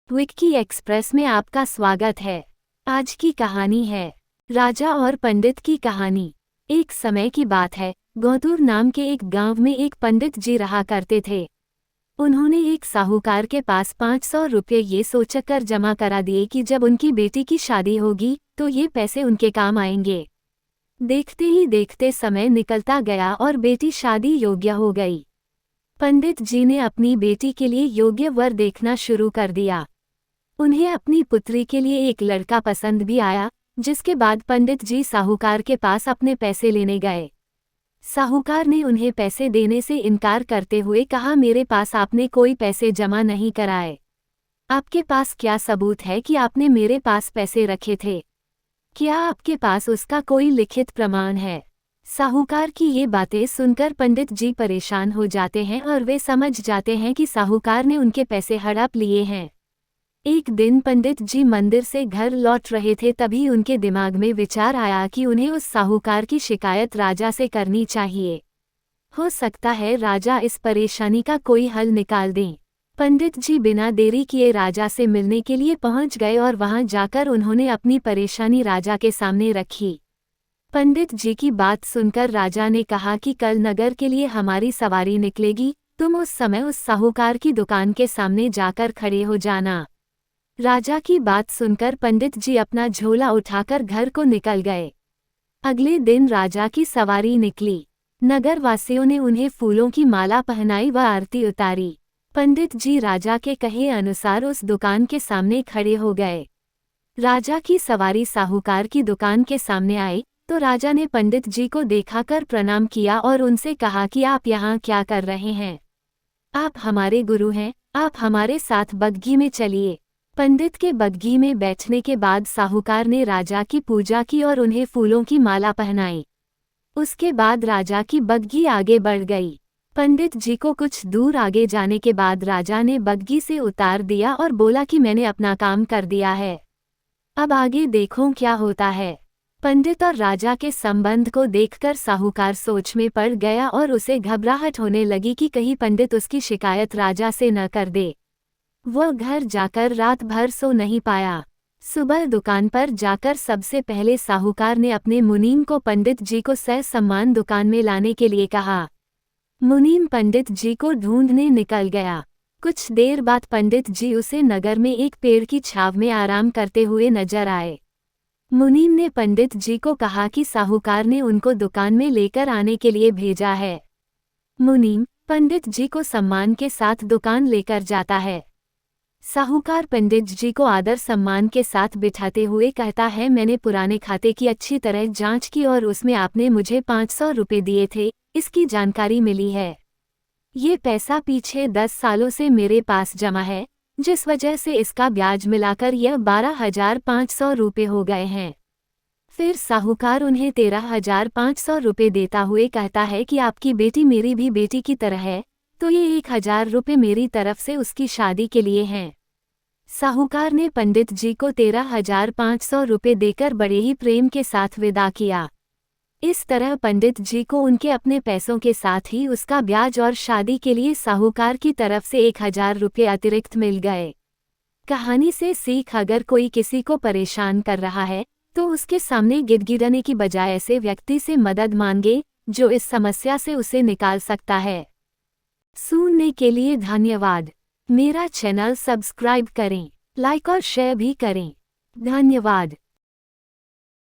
Vicky express में आपका स्वागत है। आज की कहानी है राजा और पंडित की कहानी। एक समय की बात है, गौतूर नाम के एक गांव में एक पंडित जी रहा करते थे। उन्होंने एक साहूकार के पास 500 रुपये ये सोचकर जमा करा दिए कि जब उनकी बेटी की शादी होगी तो ये पैसे उनके काम आएंगे। देखते ही देखते समय निकलता गया और बेटी शादी योग्य हो गई। पंडित जी ने अपनी बेटी के लिए योग्य वर देखना शुरू कर दिया। उन्हें अपनी पुत्री के लिए एक लड़का पसंद भी आया, जिसके बाद पंडित जी साहूकार के पास अपने पैसे लेने गए। साहूकार ने उन्हें पैसे देने से इनकार करते हुए कहा, मेरे पास आपने कोई पैसे जमा नहीं कराए। आपके पास क्या सबूत है कि आपने मेरे पास पैसे रखे थे? क्या आपके पास उसका कोई लिखित प्रमाण है? साहूकार की ये बातें सुनकर पंडित जी परेशान हो जाते हैं और वे समझ जाते हैं कि साहूकार ने उनके पैसे हड़प लिए हैं। एक दिन पंडित जी मंदिर से घर लौट रहे थे, तभी उनके दिमाग में विचार आया कि उन्हें उस साहूकार की शिकायत राजा से करनी चाहिए। हो सकता है राजा इस परेशानी का कोई हल निकाल दें। पंडित जी बिना देरी किए राजा से मिलने के लिए पहुंच गए और वहां जाकर उन्होंने अपनी परेशानी राजा के सामने रखी। पंडित जी की बात सुनकर राजा ने कहा कि कल नगर के लिए हमारी सवारी निकलेगी, तुम उस समय उस साहूकार की दुकान के सामने जाकर खड़े हो जाना। राजा की बात सुनकर पंडित जी अपना झोला उठाकर घर को निकल गए। अगले दिन राजा की सवारी निकली। नगर वासियों ने उन्हें फूलों की माला पहनाई व आरती उतारी। पंडित जी राजा के कहे अनुसार उस दुकान के सामने खड़े हो गए। राजा की सवारी साहूकार की दुकान के सामने आई तो राजा ने पंडित जी को देखाकर प्रणाम किया और उनसे कहा कि आप यहाँ क्या कर रहे हैं? आप हमारे गुरु हैं, आप हमारे साथ बग्घी में चलिए। पंडित के बग्घी में बैठने के बाद साहूकार ने राजा की पूजा की और उन्हें फूलों की माला पहनाई। उसके बाद राजा की बग्घी आगे बढ़ गई। पंडित जी को कुछ दूर आगे जाने के बाद राजा ने बग्घी से उतार दिया और बोला कि मैंने अपना काम कर दिया है, अब आगे देखो क्या होता है। पंडित और राजा के संबंध को देखकर साहूकार सोच में पड़ गया और उसे घबराहट होने लगी कि कहीं पंडित उसकी शिकायत राजा से न कर दे। वह घर जाकर रात भर सो नहीं पाया। सुबह दुकान पर जाकर सबसे पहले साहूकार ने अपने मुनीम को पंडित जी को सम्मान दुकान में लाने के लिए कहा। मुनीम पंडित जी को ढूंढने निकल गया। कुछ देर बाद पंडित जी उसे नगर में एक पेड़ की छाव में आराम करते हुए नजर आए। मुनीम ने पंडित जी को कहा कि साहूकार ने उनको दुकान में लेकर आने के लिए भेजा है। मुनीम पंडित जी को सम्मान के साथ दुकान लेकर जाता है। साहूकार पंडित जी को आदर सम्मान के साथ बिठाते हुए कहता है, मैंने पुराने खाते की अच्छी तरह जांच की और उसमें आपने मुझे 500 रुपये दिए थे, इसकी जानकारी मिली है। ये पैसा पीछे 10 सालों से मेरे पास जमा है, जिस वजह से इसका ब्याज मिलाकर यह 12,500 रुपये हो गए हैं। फिर साहूकार उन्हें 13,500 रुपये देता हुए कहता है कि आपकी बेटी मेरी भी बेटी की तरह है, तो ये 1,000 रुपये मेरी तरफ से उसकी शादी के लिए हैं। साहूकार ने पंडित जी को 13,500 रुपये देकर बड़े ही प्रेम के साथ विदा किया। इस तरह पंडित जी को उनके अपने पैसों के साथ ही उसका ब्याज और शादी के लिए साहूकार की तरफ से 1,000 रुपये अतिरिक्त मिल गए। कहानी से सीख, अगर कोई किसी को परेशान कर रहा है तो उसके सामने गिड़गिड़ाने की बजाय ऐसे व्यक्ति से मदद मांगे जो इस समस्या से उसे निकाल सकता है। सुनने के लिए धन्यवाद। मेरा चैनल सब्सक्राइब करें, लाइक और शेयर भी करें। धन्यवाद।